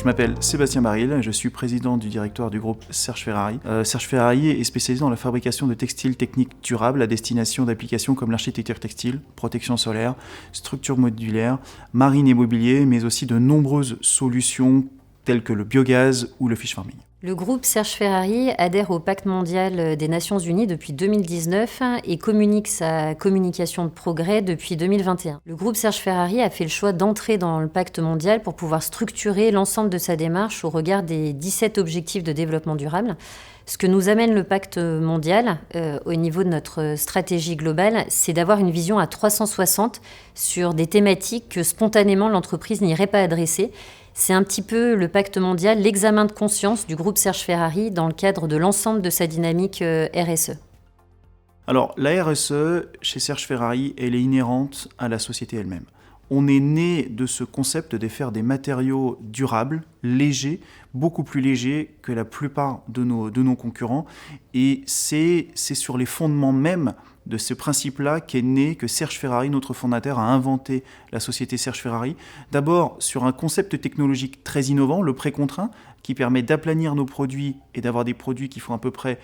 Je m'appelle Sébastien Baril, je suis président du directoire du groupe Serge Ferrari. Serge Ferrari est spécialisé dans la fabrication de textiles techniques durables à destination d'applications comme l'architecture textile, protection solaire, structure modulaire, marine et mobilier, mais aussi de nombreuses solutions telles que le biogaz ou le fish farming. Le groupe Serge Ferrari adhère au Pacte mondial des Nations Unies depuis 2019 et communique sa communication de progrès depuis 2021. Le groupe Serge Ferrari a fait le choix d'entrer dans le Pacte mondial pour pouvoir structurer l'ensemble de sa démarche au regard des 17 objectifs de développement durable. Ce que nous amène le Pacte mondial au niveau de notre stratégie globale, c'est d'avoir une vision à 360 sur des thématiques que spontanément l'entreprise n'irait pas adresser. C'est un petit peu le Pacte mondial, l'examen de conscience du groupe Serge Ferrari dans le cadre de l'ensemble de sa dynamique RSE. Alors, la RSE, chez Serge Ferrari, elle est inhérente à la société elle-même. On est né de ce concept de faire des matériaux durables, légers, beaucoup plus légers que la plupart de nos concurrents. Et c'est sur les fondements même de ce principe-là qu'est né, que Serge Ferrari, notre fondateur, a inventé la société Serge Ferrari. D'abord sur un concept technologique très innovant, le précontraint, qui permet d'aplanir nos produits et d'avoir des produits qui font à peu près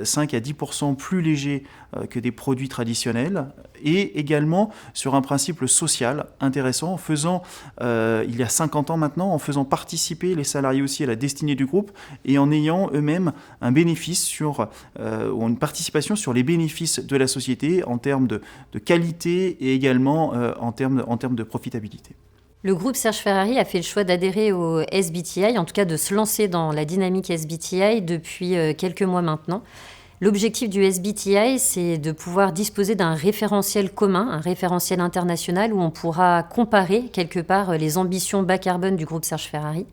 5 à 10% plus légers que des produits traditionnels. Et également sur un principe social intéressant, en faisant, il y a 50 ans maintenant, en faisant participer les salariés aussi à la destinée du groupe et en ayant eux-mêmes un bénéfice ou une participation sur les bénéfices de la société en termes de qualité et également en termes de profitabilité. Le groupe Serge Ferrari a fait le choix d'adhérer au SBTi, en tout cas de se lancer dans la dynamique SBTi depuis quelques mois maintenant. L'objectif du SBTi, c'est de pouvoir disposer d'un référentiel commun, un référentiel international où on pourra comparer quelque part les ambitions bas carbone du groupe Serge Ferrari.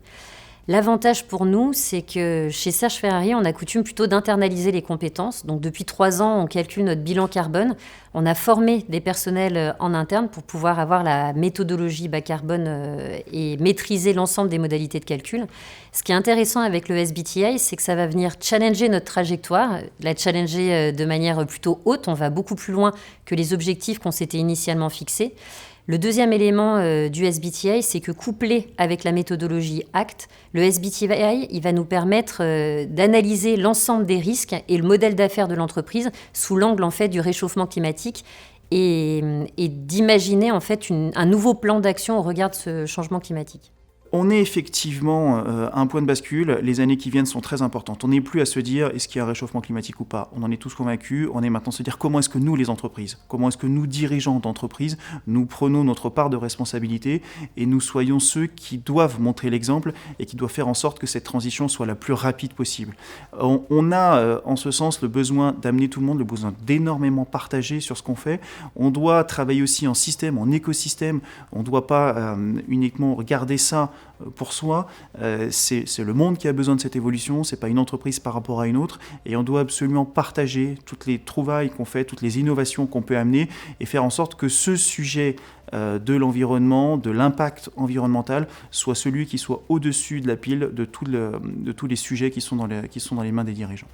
L'avantage pour nous, c'est que chez Serge Ferrari, on a coutume plutôt d'internaliser les compétences. Donc depuis 3 ans, on calcule notre bilan carbone. On a formé des personnels en interne pour pouvoir avoir la méthodologie bas carbone et maîtriser l'ensemble des modalités de calcul. Ce qui est intéressant avec le SBTi, c'est que ça va venir challenger notre trajectoire, la challenger de manière plutôt haute. On va beaucoup plus loin que les objectifs qu'on s'était initialement fixés. Le deuxième élément du SBTi, c'est que couplé avec la méthodologie ACT, le SBTi il va nous permettre d'analyser l'ensemble des risques et le modèle d'affaires de l'entreprise sous l'angle en fait du réchauffement climatique et d'imaginer en fait un nouveau plan d'action au regard de ce changement climatique. On est effectivement à un point de bascule, les années qui viennent sont très importantes. On n'est plus à se dire est-ce qu'il y a un réchauffement climatique ou pas. On en est tous convaincus, on est maintenant à se dire comment est-ce que nous, les entreprises, comment est-ce que nous, dirigeants d'entreprises, nous prenons notre part de responsabilité et nous soyons ceux qui doivent montrer l'exemple et qui doivent faire en sorte que cette transition soit la plus rapide possible. On a en ce sens le besoin d'amener tout le monde, le besoin d'énormément partager sur ce qu'on fait. On doit travailler aussi en système, en écosystème. On ne doit pas uniquement regarder ça pour soi, c'est le monde qui a besoin de cette évolution, c'est pas une entreprise par rapport à une autre, et on doit absolument partager toutes les trouvailles qu'on fait, toutes les innovations qu'on peut amener, et faire en sorte que ce sujet de l'environnement, de l'impact environnemental, soit celui qui soit au-dessus de la pile de tous les sujets qui sont dans les mains des dirigeants.